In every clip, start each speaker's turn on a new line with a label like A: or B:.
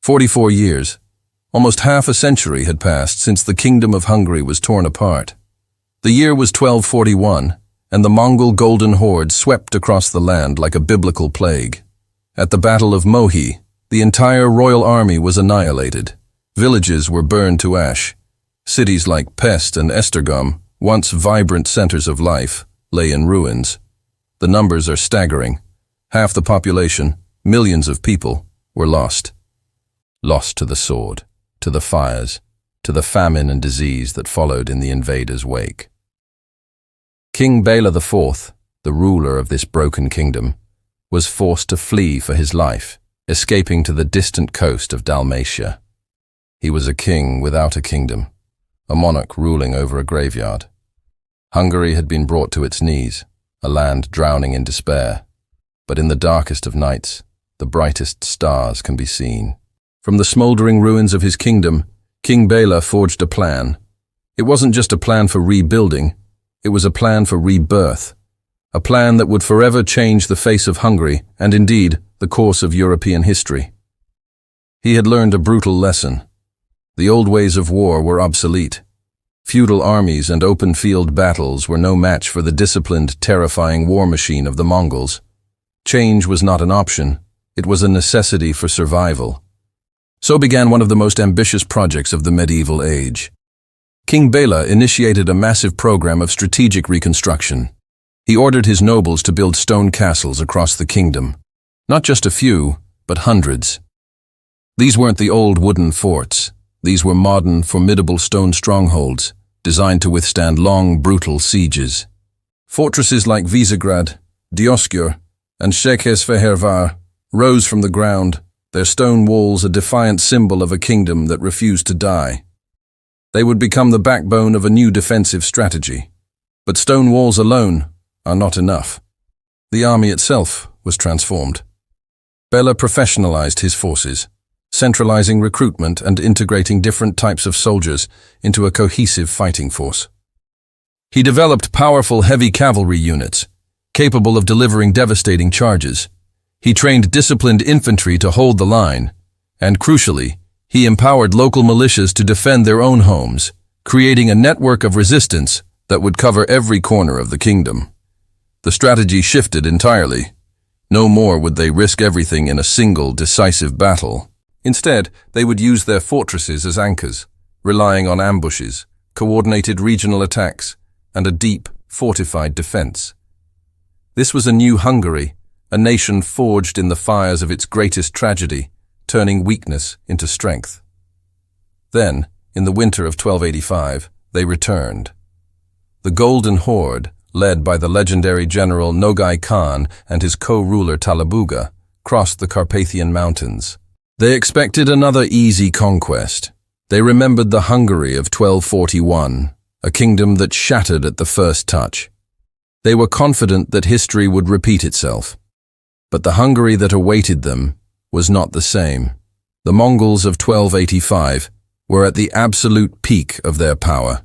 A: 44 years, almost half a century had passed since the kingdom of Hungary was torn apart. The year was 1241, and the Mongol Golden Horde swept across the land like a biblical plague. At the Battle of Mohi, the entire royal army was annihilated. Villages were burned to ash. Cities like Pest and Esztergom, once vibrant centers of life, lay in ruins. The numbers are staggering. Half the population, millions of people, were lost. Lost to the sword, to the fires, to the famine and disease that followed in the invaders' wake. King Béla IV, the ruler of this broken kingdom, was forced to flee for his life, escaping to the distant coast of Dalmatia. He was a king without a kingdom, a monarch ruling over a graveyard. Hungary had been brought to its knees, a land drowning in despair. But in the darkest of nights, the brightest stars can be seen. From the smoldering ruins of his kingdom, King Béla forged a plan. It wasn't just a plan for rebuilding, it was a plan for rebirth. A plan that would forever change the face of Hungary and indeed the course of European history. He had learned a brutal lesson. The old ways of war were obsolete. Feudal armies and open-field battles were no match for the disciplined, terrifying war machine of the Mongols. Change was not an option, it was a necessity for survival. So began one of the most ambitious projects of the medieval age. King Béla initiated a massive program of strategic reconstruction. He ordered his nobles to build stone castles across the kingdom. Not just a few, but hundreds. These weren't the old wooden forts. These were modern, formidable stone strongholds, designed to withstand long, brutal sieges. Fortresses like Visegrad, Diosgyőr, and Székesfehérvár rose from the ground, their stone walls a defiant symbol of a kingdom that refused to die. They would become the backbone of a new defensive strategy. But stone walls alone are not enough. The army itself was transformed. Béla professionalized his forces, centralizing recruitment and integrating different types of soldiers into a cohesive fighting force. He developed powerful heavy cavalry units, capable of delivering devastating charges. He trained disciplined infantry to hold the line, and crucially, he empowered local militias to defend their own homes, creating a network of resistance that would cover every corner of the kingdom. The strategy shifted entirely. No more would they risk everything in a single, decisive battle. Instead, they would use their fortresses as anchors, relying on ambushes, coordinated regional attacks, and a deep, fortified defense. This was a new Hungary, a nation forged in the fires of its greatest tragedy, turning weakness into strength. Then, in the winter of 1285, they returned. The Golden Horde, led by the legendary general Nogai Khan and his co-ruler Talabuga, crossed the Carpathian Mountains. They expected another easy conquest. They remembered the Hungary of 1241, a kingdom that shattered at the first touch. They were confident that history would repeat itself. But the Hungary that awaited them was not the same. The Mongols of 1285 were at the absolute peak of their power.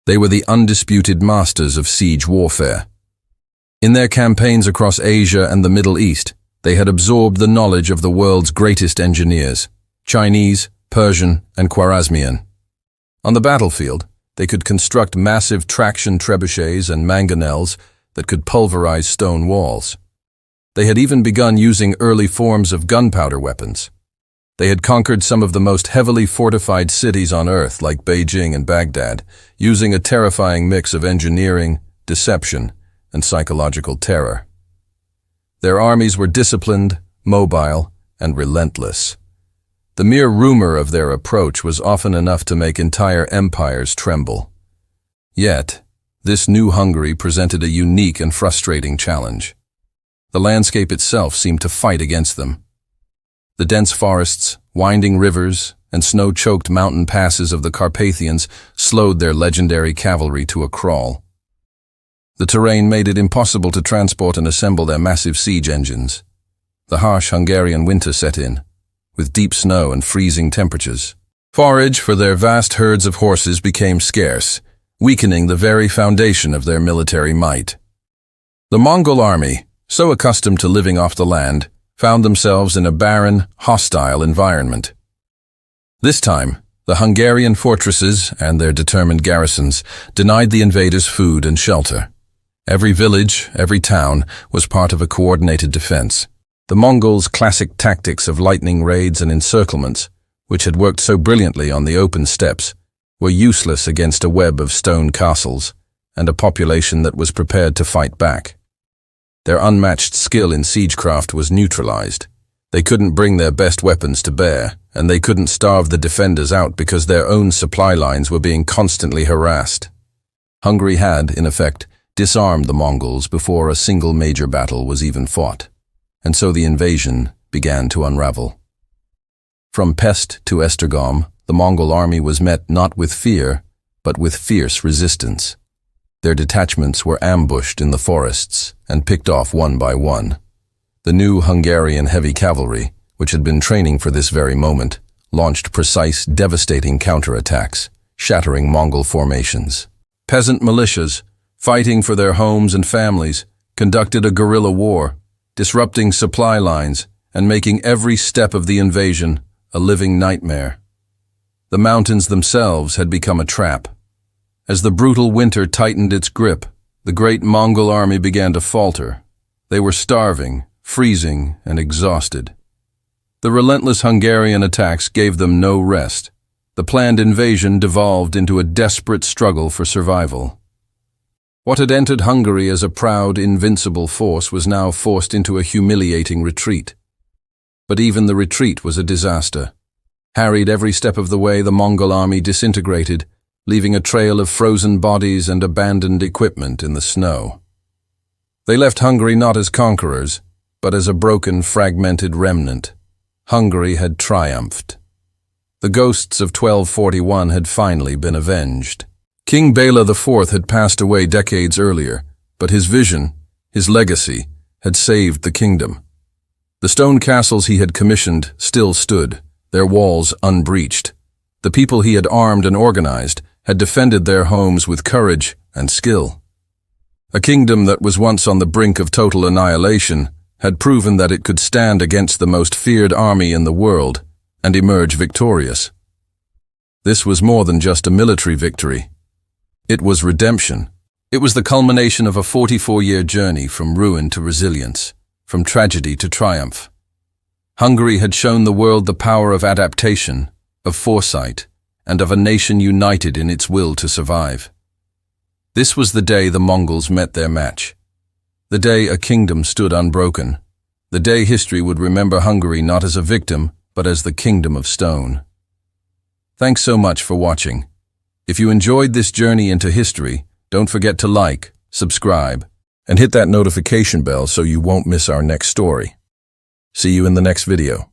A: They were the undisputed masters of siege warfare. In their campaigns across Asia and the Middle East, they had absorbed the knowledge of the world's greatest engineers, Chinese, Persian, and Khwarezmian. On the battlefield, they could construct massive traction trebuchets and mangonels that could pulverize stone walls. They had even begun using early forms of gunpowder weapons. They had conquered some of the most heavily fortified cities on Earth, like Beijing and Baghdad, using a terrifying mix of engineering, deception, and psychological terror. Their armies were disciplined, mobile, and relentless. The mere rumor of their approach was often enough to make entire empires tremble. Yet, this new Hungary presented a unique and frustrating challenge. The landscape itself seemed to fight against them. The dense forests, winding rivers, and snow-choked mountain passes of the Carpathians slowed their legendary cavalry to a crawl. The terrain made it impossible to transport and assemble their massive siege engines. The harsh Hungarian winter set in, with deep snow and freezing temperatures. Forage for their vast herds of horses became scarce, weakening the very foundation of their military might. The Mongol army, so accustomed to living off the land, found themselves in a barren, hostile environment. This time, the Hungarian fortresses and their determined garrisons denied the invaders food and shelter. Every village, every town, was part of a coordinated defense. The Mongols' classic tactics of lightning raids and encirclements, which had worked so brilliantly on the open steppes, were useless against a web of stone castles and a population that was prepared to fight back. Their unmatched skill in siegecraft was neutralized. They couldn't bring their best weapons to bear, and they couldn't starve the defenders out because their own supply lines were being constantly harassed. Hungary had, in effect, disarmed the Mongols before a single major battle was even fought, and so the invasion began to unravel. From Pest to Esztergom, the Mongol army was met not with fear, but with fierce resistance. Their detachments were ambushed in the forests and picked off one by one. The new Hungarian heavy cavalry, which had been training for this very moment, launched precise, devastating counterattacks, shattering Mongol formations. Peasant militias, fighting for their homes and families, conducted a guerrilla war, disrupting supply lines and making every step of the invasion a living nightmare. The mountains themselves had become a trap. As the brutal winter tightened its grip, the great Mongol army began to falter. They were starving, freezing, and exhausted. The relentless Hungarian attacks gave them no rest. The planned invasion devolved into a desperate struggle for survival. What had entered Hungary as a proud, invincible force was now forced into a humiliating retreat. But even the retreat was a disaster. Harried every step of the way, the Mongol army disintegrated, leaving a trail of frozen bodies and abandoned equipment in the snow. They left Hungary not as conquerors, but as a broken, fragmented remnant. Hungary had triumphed. The ghosts of 1241 had finally been avenged. King Béla IV had passed away decades earlier, but his vision, his legacy, had saved the kingdom. The stone castles he had commissioned still stood, their walls unbreached. The people he had armed and organized had defended their homes with courage and skill. A kingdom that was once on the brink of total annihilation had proven that it could stand against the most feared army in the world and emerge victorious. This was more than just a military victory. It was redemption. It was the culmination of a 44-year journey from ruin to resilience, from tragedy to triumph. Hungary had shown the world the power of adaptation, of foresight, and of a nation united in its will to survive. This was the day the Mongols met their match. The day a kingdom stood unbroken. The day history would remember Hungary not as a victim, but as the kingdom of stone. Thanks so much for watching. If you enjoyed this journey into history, don't forget to like, subscribe, and hit that notification bell so you won't miss our next story. See you in the next video.